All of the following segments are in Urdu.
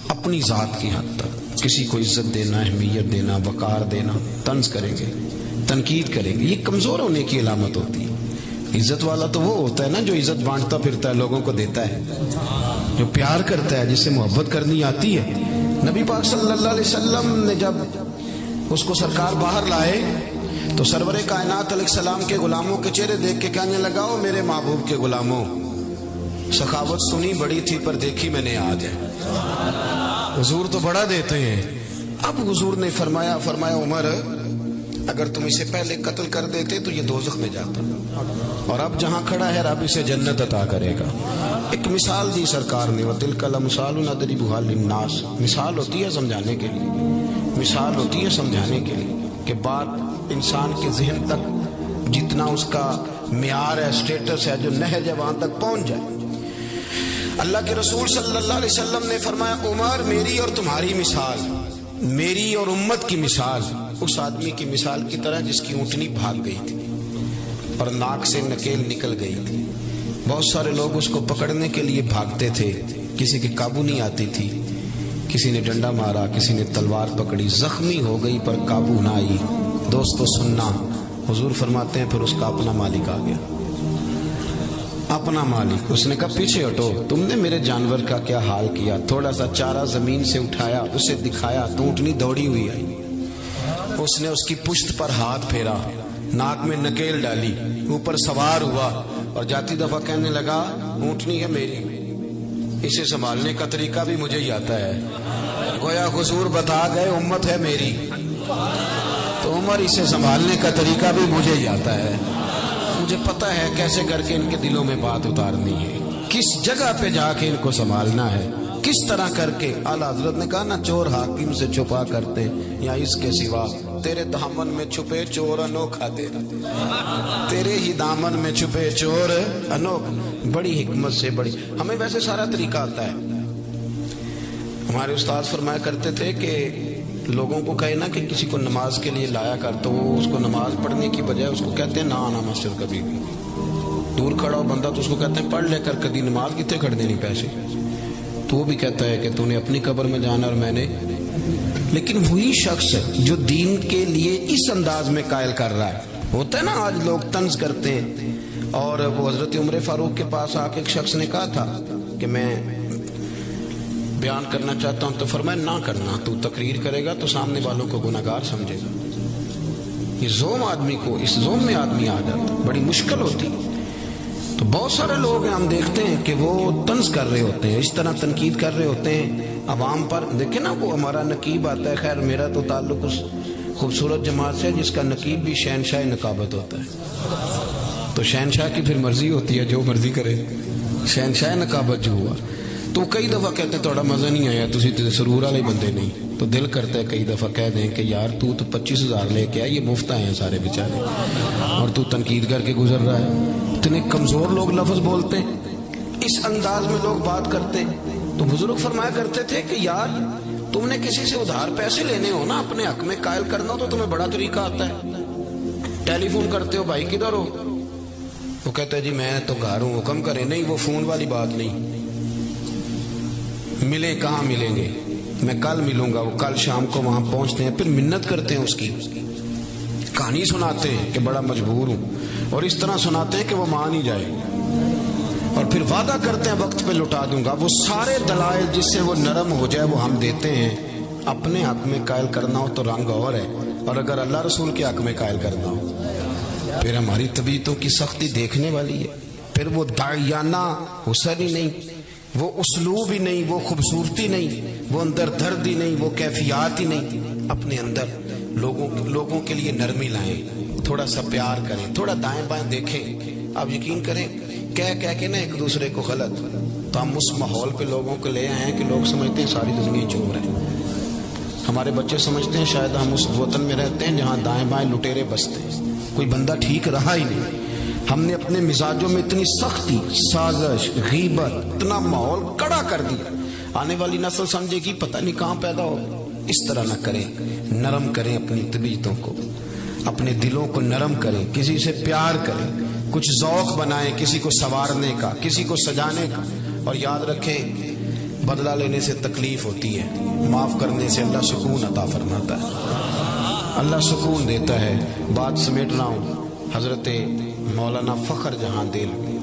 اپنی ذات کی حد تک کسی کو عزت دینا، اہمیت دینا، وقار دینا، طنز کریں گے، تنقید کریں گے، یہ کمزور ہونے کی علامت ہوتی ہے۔ عزت والا تو وہ ہوتا ہے نا جو عزت بانٹتا پھرتا ہے، لوگوں کو دیتا ہے، جو پیار کرتا ہے، جس سے محبت کرنی آتی ہے۔ نبی پاک صلی اللہ علیہ وسلم نے جب اس کو سرکار باہر لائے تو سرور کائنات علیہ السلام کے غلاموں کے چہرے دیکھ کے کہنے لگا، او میرے محبوب کے غلاموں، سخاوت سنی بڑی تھی پر دیکھی میں نے آج ہے۔ حضور تو بڑا دیتے ہیں۔ اب حضور نے فرمایا عمر اگر تم اسے پہلے قتل کر دیتے تو یہ دوزخ میں جاتا، اور اب جہاں کھڑا ہے رب اسے جنت عطا کرے گا۔ ایک مثال دی سرکار نے، وَتِلْكَ الْأَمْثَالُ نَضْرِبُهَا لِلنَّاسِ، مثال ہوتی ہے سمجھانے کے لیے، مثال ہوتی ہے سمجھانے کے لیے کہ بات انسان کے ذہن تک جتنا اس کا معیار ہے، اسٹیٹس ہے، جو نہج ہے، وہاں تک پہنچ جائے۔ اللہ کے رسول صلی اللہ علیہ وسلم نے فرمایا، عمر میری اور تمہاری مثال، میری اور امت کی مثال اس آدمی کی مثال کی طرح جس کی اونٹنی بھاگ گئی تھی اور ناک سے نکیل نکل گئی تھی۔ بہت سارے لوگ اس کو پکڑنے کے لیے بھاگتے تھے، کسی کی قابو نہیں آتی تھی، کسی نے ڈنڈا مارا، کسی نے تلوار پکڑی، زخمی ہو گئی پر قابو نہ آئی۔ دوستو سننا، حضور فرماتے ہیں پھر اس کا اپنا مالک آ گیا، اپنا مالک۔ اس نے کہا پیچھے ہٹو، تم نے میرے جانور کا کیا حال کیا، تھوڑا سا چارہ زمین سے اٹھایا، اسے دکھایا تو اونٹنی دوڑی ہوئی آئی۔ اس نے اس کی پشت پر ہاتھ پھیرا، ناک میں نکیل ڈالی، اوپر سوار ہوا اور جاتی دفعہ کہنے لگا، اونٹنی ہے میری، اسے سنبھالنے کا طریقہ بھی مجھے ہی آتا ہے۔ گویا حضور بتا گئے امت ہے میری، تو عمر اسے سنبھالنے کا طریقہ بھی مجھے ہی آتا ہے، مجھے پتا ہے کیسے کر کے ان کے دلوں میں بات اتارنی ہے، کس جگہ پہ جا کے ان کو سنبھالنا ہے، کس طرح کر کے۔ اعلیٰ حضرت نے کہا نا، چور حاکم سے چھپا کرتے یا اس کے سوا، تیرے دامن میں چھپے چور انوکھا تیرا، تیرے ہی دامن میں چھپے چور انوکھا۔ بڑی حکمت سے، بڑی، ہمیں ویسے سارا طریقہ آتا ہے۔ ہمارے استاد فرمایا کرتے تھے کہ لوگوں کو کہے نا کہ کسی کو نماز کے لیے لایا کر، تو وہ اس کو نماز پڑھنے کی بجائے اس کو کہتے ہیں نہ آنا مسجد کبھی بھی۔ دور کھڑا ہو بندہ تو اس کو کہتے ہیں پڑھ لے کر کدی نماز کتنے کھڑ دینی پیسے، تو وہ بھی کہتا ہے کہ تو نے اپنی قبر میں جانا اور میں نے۔ لیکن وہی شخص جو دین کے لیے اس انداز میں قائل کر رہا ہے، ہوتا ہے نا آج لوگ طنز کرتے ہیں، اور وہ حضرت عمر فاروق کے پاس آ کے ایک شخص نے کہا تھا کہ میں بیان کرنا چاہتا ہوں، تو فرمایا نہ کرنا، تو تقریر کرے گا تو سامنے والوں کو گناہگار سمجھے گا۔ یہ زوم آدمی کو، اس زوم میں آدمی آ جاتا، بڑی مشکل ہوتی۔ تو بہت سارے لوگ ہیں، ہم دیکھتے ہیں کہ وہ طنز کر رہے ہوتے ہیں، اس طرح تنقید کر رہے ہوتے ہیں عوام پر۔ دیکھیں نا، وہ ہمارا نقیب آتا ہے، خیر میرا تو تعلق اس خوبصورت جماعت سے جس کا نقیب بھی شہنشاہ نقابت ہوتا ہے، تو شہنشاہ کی پھر مرضی ہوتی ہے، جو مرضی کرے، شہنشاہ نقابت جو ہوا۔ تو کئی دفعہ کہتے ہیں تھوڑا مزہ نہیں آیا، تسی تے سرور والے بندے نہیں، تو دل کرتا ہے کئی دفعہ کہہ دیں کہ یار تو 25,000 لے کے آیا، یہ مفت آئے ہیں سارے بیچارے، اور تو تنقید کر کے گزر رہا ہے۔ اتنے کمزور لوگ لفظ بولتے ہیں، اس انداز میں لوگ بات کرتے ہیں۔ تو بزرگ فرمایا کرتے تھے کہ یار تم نے کسی سے ادھار پیسے لینے ہو نا، اپنے حق میں قائل کرنا ہو تو تمہیں بڑا طریقہ آتا ہے۔ ٹیلی فون کرتے ہو، بھائی کدھر ہو، وہ کہتا ہے جی میں تو گھر ہوں، حکم کرے، نہیں وہ فون والی بات نہیں، ملے کہاں ملیں گے، میں کل ملوں گا، وہ کل شام کو وہاں پہنچتے ہیں، پھر منت کرتے ہیں، اس کی کہانی سناتے ہیں کہ بڑا مجبور ہوں، اور اس طرح سناتے ہیں کہ وہ مان ہی جائے، اور پھر وعدہ کرتے ہیں وقت پہ لوٹا دوں گا۔ وہ سارے دلائل جس سے وہ نرم ہو جائے وہ ہم دیتے ہیں۔ اپنے حق میں قائل کرنا ہو تو رنگ اور ہے، اور اگر اللہ رسول کے حق میں قائل کرنا ہو پھر ہماری طبیعتوں کی سختی دیکھنے والی ہے۔ پھر وہ داعیانہ حسن ہی نہیں، وہ اسلوب ہی نہیں، وہ خوبصورتی نہیں، وہ اندر درد ہی نہیں، وہ کیفیات ہی نہیں۔ اپنے اندر لوگوں کے لیے نرمی لائیں، تھوڑا سا پیار کریں، تھوڑا دائیں بائیں دیکھیں۔ آپ یقین کریں، کہہ کے نا ایک دوسرے کو غلط، تو ہم اس ماحول پہ لوگوں کو لے آئے ہیں کہ لوگ سمجھتے ہیں ساری زندگی چور ہے۔ ہمارے بچے سمجھتے ہیں شاید ہم اس وطن میں رہتے ہیں جہاں دائیں بائیں لٹیرے بستے ہیں، کوئی بندہ ٹھیک رہا ہی نہیں۔ ہم نے اپنے مزاجوں میں اتنی سختی، سازش، غیبت، اتنا ماحول کڑا کر دیا، آنے والی نسل سمجھے گی پتہ نہیں کہاں پیدا ہو۔ اس طرح نہ کریں، نرم کریں اپنی طبیعتوں کو، اپنے دلوں کو نرم کریں، کسی سے پیار کریں، کچھ ذوق بنائیں، کسی کو سنوارنے کا، کسی کو سجانے کا۔ اور یاد رکھیں بدلہ لینے سے تکلیف ہوتی ہے، معاف کرنے سے اللہ سکون عطا فرماتا ہے، اللہ سکون دیتا ہے۔ بات سمیٹ رہا ہوں، حضرت مولانا فخر جہاں دہلوی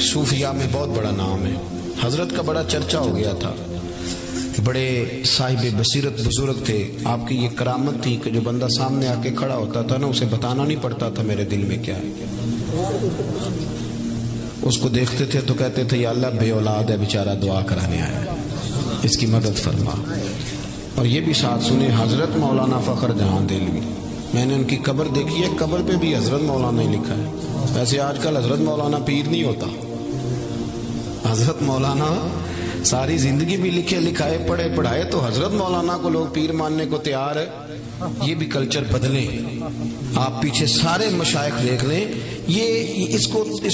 صوفیاء میں بہت بڑا نام ہے، حضرت کا بڑا چرچا ہو گیا تھا، بڑے صاحب بصیرت بزرگ تھے۔ آپ کی یہ کرامت تھی کہ جو بندہ سامنے آ کے کھڑا ہوتا تھا نا، اسے بتانا نہیں پڑتا تھا میرے دل میں کیا ہے، اس کو دیکھتے تھے تو کہتے تھے یا اللہ بے اولاد ہے بیچارہ، دعا کرانے آیا ہے، اس کی مدد فرما۔ اور یہ بھی ساتھ سنیں، حضرت مولانا فخر جہاں دہلوی، میں نے ان کی قبر دیکھی ہے، قبر پہ بھی حضرت مولانا ہی لکھا ہے۔ ویسے آج کل حضرت مولانا پیر نہیں ہوتا، حضرت مولانا ساری زندگی بھی لکھے لکھائے پڑھے پڑھائے تو حضرت مولانا کو لوگ پیر ماننے کو تیار ہے۔ یہ بھی کلچر بدلیں، آپ پیچھے سارے مشائخ دیکھ لیں، یہ اس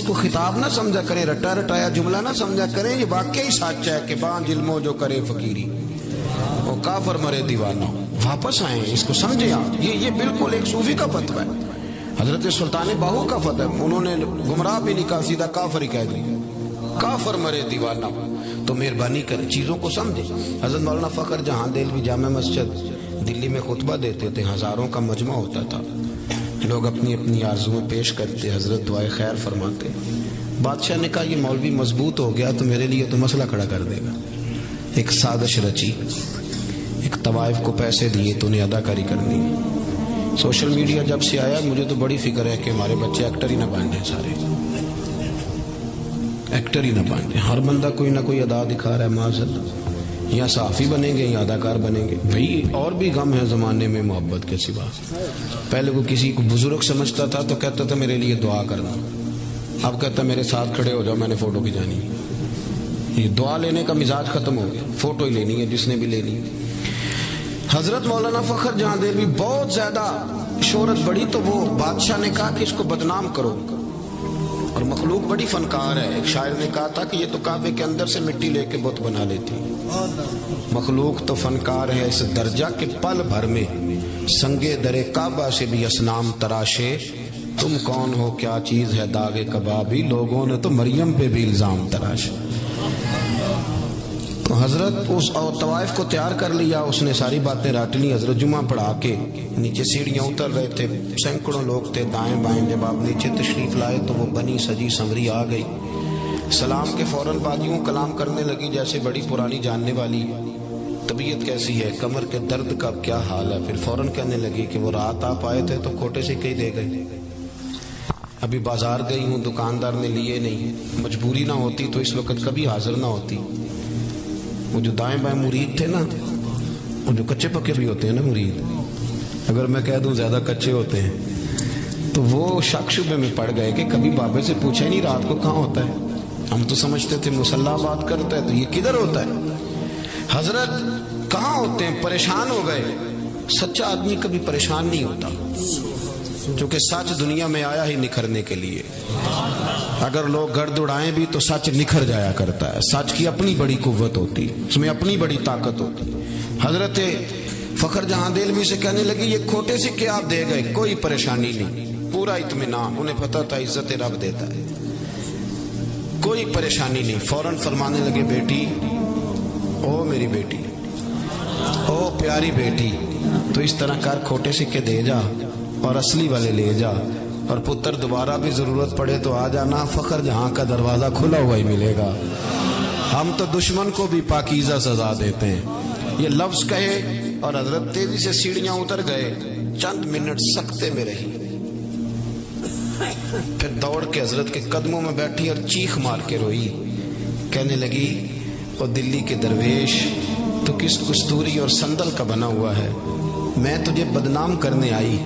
کو خطاب نہ سمجھا کریں، رٹا رٹایا جملہ نہ سمجھا کریں، یہ واقعی سچ ہے کہ بان علمو جو کرے فقیری وہ کافر مرے دیوانہ۔ واپس آئیں، اس کو سمجھیں آپ، یہ بالکل ایک صوفی کا فتویٰ ہے، حضرت سلطان باہو کا فتویٰ ہے، انہوں نے گمراہ بھی نہیں کہا، سیدھا کافر ہی کہہ دیا، کافر مرے دیوانہ۔ تو مہربانی کریں، چیزوں کو سمجھیں۔ حضرت مولانا فخر جہاں دہلوی جامع مسجد دلی میں خطبہ دیتے تھے، ہزاروں کا مجمع ہوتا تھا، لوگ اپنی اپنی آرزویں پیش کرتے، حضرت دعائے خیر فرماتے۔ بادشاہ نے کہا یہ مولوی مضبوط ہو گیا تو میرے لیے تو مسئلہ کھڑا کر دے گا، ایک سازش رچی، ایک طوائف کو پیسے دیے تو انہیں ادا کاری کرنی۔ سوشل میڈیا جب سے آیا مجھے تو بڑی فکر ہے کہ ہمارے بچے ایکٹر ہی نہ بن جائیں، سارے ایکٹر ہی نہ بن جائیں، ہر بندہ کوئی نہ کوئی ادا دکھا رہا ہے، معاذاللہ، یا صحافی بنیں گے یا اداکار بنیں گے۔ بھئی اور بھی غم ہے زمانے میں محبت کے سوا، پہلے وہ کسی کو بزرگ سمجھتا تھا تو کہتا تھا میرے لیے دعا کرنا، اب کہتا میرے ساتھ کھڑے ہو جاؤ میں نے فوٹو کھینچانی۔ یہ دعا لینے کا مزاج ختم ہو گیا، فوٹو ہی لینی ہے جس نے بھی لینی ہے۔ حضرت مولانا فخر جہاں دہلوی بہت زیادہ شہرت بڑی تو وہ بادشاہ نے کہا کہ اس کو بدنام کرو، اور مخلوق بڑی فنکار ہے، ایک شاعر نے کہا تھا کہ یہ تو کعبے کے اندر سے مٹی لے کے بت بنا لیتی، مخلوق تو فنکار ہے اس درجہ کے پل بھر میں سنگے درے کعبہ سے بھی اصنام تراشے، تم کون ہو کیا چیز ہے داغ کبابی، لوگوں نے تو مریم پہ بھی الزام تراشے۔ تو حضرت اس اور طوائف کو تیار کر لیا، اس نے ساری باتیں رٹ لی، حضرت جمعہ پڑھا کے نیچے سیڑھیاں اتر رہے تھے، سینکڑوں لوگ تھے دائیں بائیں، جب آپ نیچے تشریف لائے تو وہ بنی سجی سنوری آ گئی، سلام کے فوراً بعد یوں کلام کرنے لگی جیسے بڑی پرانی جاننے والی، طبیعت کیسی ہے، کمر کے درد کا کیا حال ہے، پھر فوراً کہنے لگی کہ وہ رات آپ آئے تھے تو کھوٹے سے کہیں دے گئے، ابھی بازار گئی ہوں دکاندار نے لیے نہیں، مجبوری نہ ہوتی تو اس وقت کبھی حاضر نہ ہوتی۔ وہ جو دائیں بائیں مرید تھے نا، وہ جو کچے پکے بھی ہوتے ہیں نا مرید، اگر میں کہہ دوں زیادہ کچے ہوتے ہیں تو وہ شک شبے میں پڑ گئے کہ کبھی بابے سے پوچھا ہی نہیں رات کو کہاں ہوتا ہے، ہم تو سمجھتے تھے مسلح بات کرتا ہے تو یہ کدھر ہوتا ہے، حضرت کہاں ہوتے ہیں، پریشان ہو گئے۔ سچا آدمی کبھی پریشان نہیں ہوتا، کیونکہ سچ دنیا میں آیا ہی نکھرنے کے لیے، اگر لوگ گرد اڑائیں بھی تو سچ نکھر جایا کرتا ہے، سچ کی اپنی بڑی قوت ہوتی، اس میں اپنی بڑی طاقت ہوتی۔ حضرت فخر جہاں دہلوی سے کہنے لگی یہ کھوٹے سکے آپ دے گئے، کوئی پریشانی نہیں، پورا اطمینان، انہیں پتا تھا عزت رب دیتا ہے، کوئی پریشانی نہیں۔ فوراً فرمانے لگے بیٹی، او میری بیٹی، او پیاری بیٹی، تو اس طرح کر کھوٹے سکے دے جا اور اصلی والے لے جا، اور پتر دوبارہ بھی ضرورت پڑے تو آ جانا، فخر جہاں کا دروازہ کھلا ہوا ہی ملے گا، ہم تو دشمن کو بھی پاکیزہ سزا دیتے ہیں۔ یہ لفظ کہے اور حضرت تیزی سے سیڑھیاں اتر گئے، چند منٹ سکتے میں رہی، پھر دوڑ کے حضرت کے قدموں میں بیٹھی اور چیخ مار کے روئی، کہنے لگی وہ دلی کے درویش تو کس کستوری اور سندل کا بنا ہوا ہے، میں تجھے بدنام کرنے آئی،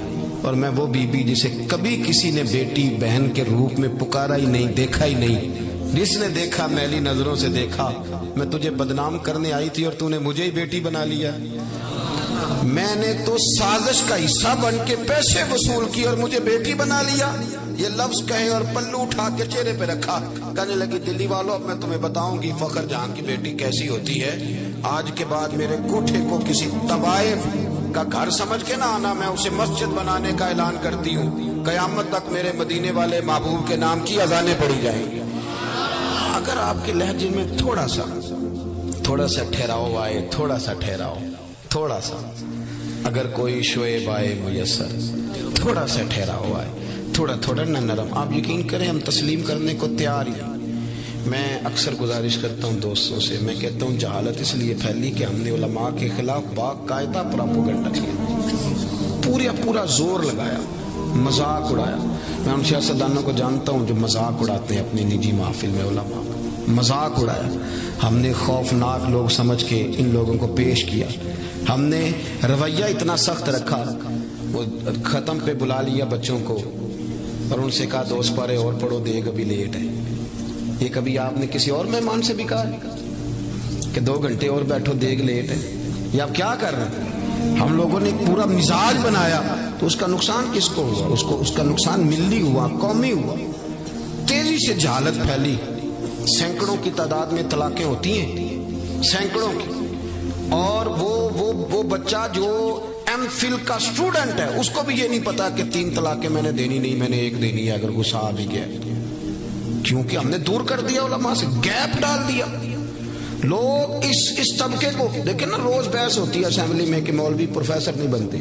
اور میں وہ بی بی جسے کبھی کسی نے بیٹی بہن کے روپ میں پکارا ہی نہیں، دیکھا ہی نہیں، جس نے دیکھا میلی نظروں سے دیکھا، میں تجھے بدنام کرنے آئی تھی اور تو نے مجھے ہی بیٹی بنا لیا، میں نے تو سازش کا حصہ بن کے پیسے وصول کی اور مجھے بیٹی بنا لیا۔ یہ لفظ کہے اور پلو اٹھا کے چہرے پہ رکھا، کہنے لگی دلی والوں اب میں تمہیں بتاؤں گی فخر جہاں کی بیٹی کیسی ہوتی ہے، آج کے بعد میرے کوٹھے کو کسی طوائف کا گھر سمجھ کے نہ آنا، میں اسے مسجد بنانے کا اعلان کرتی ہوں، قیامت تک میرے مدینے والے محبوب کے نام کی اذانیں پڑھی جائیں گی۔ اگر آپ کے لہجے میں تھوڑا سا تھوڑا سا ٹھہراؤ آئے، تھوڑا سا ٹھہراؤ، تھوڑا سا، اگر کوئی شعیب آئے میسر، تھوڑا سا ٹھہراؤ آئے، تھوڑا تھوڑا نہ نرم. آپ یقین کریں ہم تسلیم کرنے کو تیار ہی. میں اکثر گزارش کرتا ہوں دوستوں سے، میں کہتا ہوں جہالت اس لیے پھیلی کہ ہم نے علماء کے خلاف باقاعدہ پراپیگنڈا کیا، پورا زور لگایا، مذاق اڑایا. میں ان سیاستدانوں کو جانتا ہوں جو مذاق اڑاتے ہیں اپنی نجی محفل میں، علماء مذاق اڑایا. ہم نے خوفناک لوگ سمجھ کے ان لوگوں کو پیش کیا. ہم نے رویہ اتنا سخت رکھا، وہ ختم پہ بلا لیا بچوں کو اور ان سے کہا 2 پارے اور پڑھو، دیگ ابھی لیٹ ہے. یہ کبھی آپ نے کسی اور مہمان سے بھی کہا کہ 2 گھنٹے اور بیٹھو، دیگ لیٹ ہے؟ یہ آپ کیا کر رہے ہیں؟ ہم لوگوں نے ایک پورا مزاج بنایا تو اس کا نقصان کس کو ہوا؟ اس کا نقصان ملی ہوا، قومی ہوا. تیزی سے جہالت پھیلی، سینکڑوں کی تعداد میں طلاقیں ہوتی ہیں، سینکڑوں کی. اور وہ بچہ جو ایم فل کا اسٹوڈنٹ ہے اس کو بھی یہ نہیں پتا کہ 3 طلاقیں میں نے دینی نہیں، میں نے 1 دینی ہے اگر غصہ آ بھی گیا، کیونکہ ہم نے دور کر دیا علماء سے، گیپ ڈال دیا. لوگ اس طبقے کو دیکھیں نا، روز بحث ہوتی ہے اسمبلی میں کہ مولوی پروفیسر نہیں بنتے،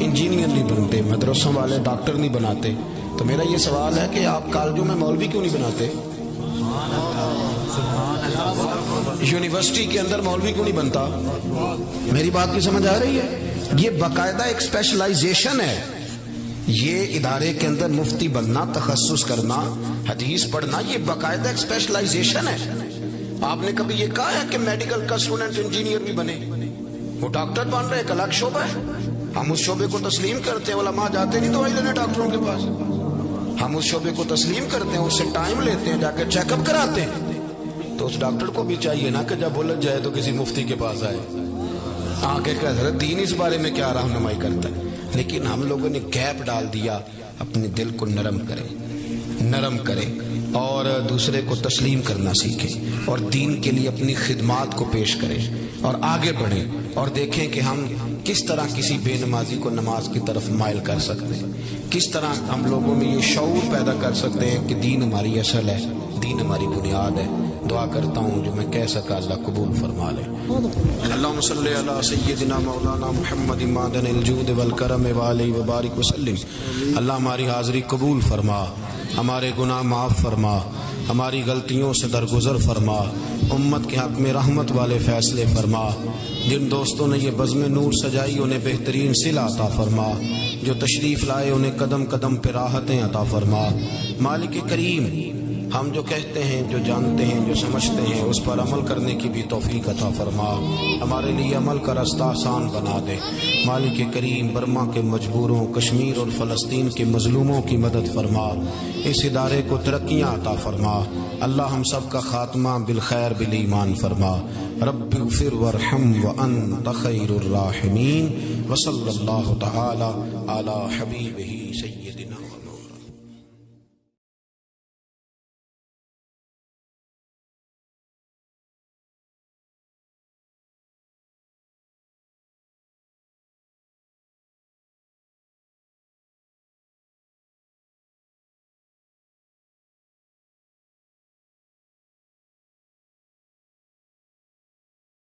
انجینئر نہیں بنتے، مدرسوں والے ڈاکٹر نہیں بناتے. تو میرا یہ سوال ہے کہ آپ کالجوں میں مولوی کیوں نہیں بناتے؟ یونیورسٹی کے اندر مولوی کیوں نہیں بنتا؟ میری بات کی سمجھ آ رہی ہے؟ یہ باقاعدہ ایک اسپیشلائزیشن ہے. یہ ادارے کے اندر مفتی بننا، تخصص کرنا، حدیث پڑھنا، یہ باقاعدہ ایک اسپیشلائزیشن ہے. آپ نے کبھی یہ کہا ہے کہ میڈیکل کا اسٹوڈنٹ انجینئر بھی بنے؟ وہ ڈاکٹر بن رہے، ایک الگ شعبہ ہے. ہم اس شعبے کو تسلیم کرتے ہیں. علماء جاتے نہیں دوائی لینے ڈاکٹروں کے پاس، ہم اس شعبے کو تسلیم کرتے ہیں، اس سے ٹائم لیتے ہیں، جا کے چیک اپ کراتے ہیں. تو اس ڈاکٹر کو بھی چاہیے نا کہ جب الجھ جائے تو کسی مفتی کے پاس آئے، آگے کا حضرت دین اس بارے میں کیا رہنمائی کرتا ہے. لیکن ہم لوگوں نے گیپ ڈال دیا. اپنے دل کو نرم کریں اور دوسرے کو تسلیم کرنا سیکھیں اور دین کے لیے اپنی خدمات کو پیش کریں اور آگے بڑھیں اور دیکھیں کہ ہم کس طرح کسی بے نمازی کو نماز کی طرف مائل کر سکتے ہیں، کس طرح ہم لوگوں میں یہ شعور پیدا کر سکتے ہیں کہ دین ہماری اصل ہے، دین ہماری بنیاد ہے. دعا کرتا ہوں جو میں کہہ سکا اللہ قبول فرما لے. اللہم صلی علی سیدنا مولانا محمد معدن الجود والکرم وعلیہ وبارک وسلم. اللہ ہماری حاضری قبول فرما، ہمارے گناہ معاف فرما، ہماری غلطیوں سے درگزر فرما، امت کے حق میں رحمت والے فیصلے فرما. جن دوستوں نے یہ بزم نور سجائی انہیں بہترین صلہ عطا فرما، جو تشریف لائے انہیں قدم قدم پہ راحتیں عطا فرما. مالک کریم، ہم جو کہتے ہیں، جو جانتے ہیں، جو سمجھتے ہیں اس پر عمل کرنے کی بھی توفیق عطا فرما. ہمارے لیے عمل کا رستہ آسان بنا دے. مالک کریم، برما کے مجبوروں، کشمیر اور فلسطین کے مظلوموں کی مدد فرما. اس ادارے کو ترقیاں عطا فرما. اللہ ہم سب کا خاتمہ بالخیر بالایمان فرما. رب اغفر وارحم وانت خیر الراحمین. وصلی اللہ تعالی علی حبیبہ سید